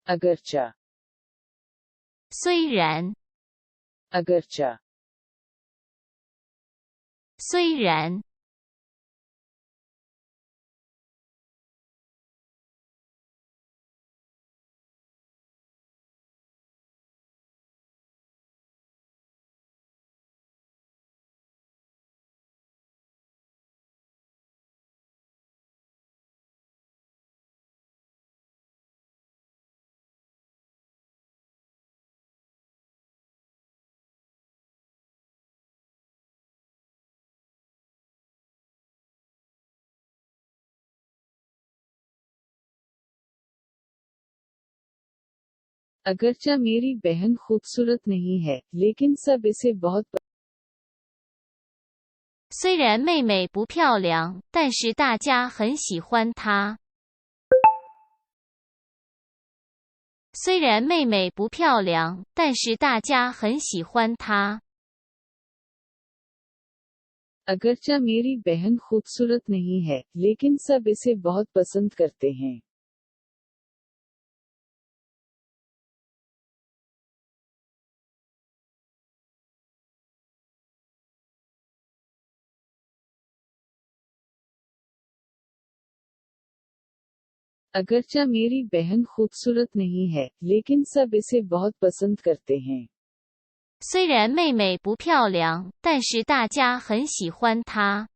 अगरचा 虽然 अगरचा 虽然 अगरचा मेरी बहन खूबसूरत नहीं है, लेकिन सब इसे बहुत 虽然妹妹不漂亮，但是大家很喜欢她。虽然妹妹不漂亮，但是大家很喜欢她。 अगरचा मेरी बहन खूबसूरत नहीं है, लेकिन सब इसे बहुत पसंद करते हैं। अगरचा मेरी बहन खूबसूरत नहीं है, लेकिन सब इसे बहुत पसंद करते हैं। 虽然妹妹不漂亮，但是大家很喜欢她。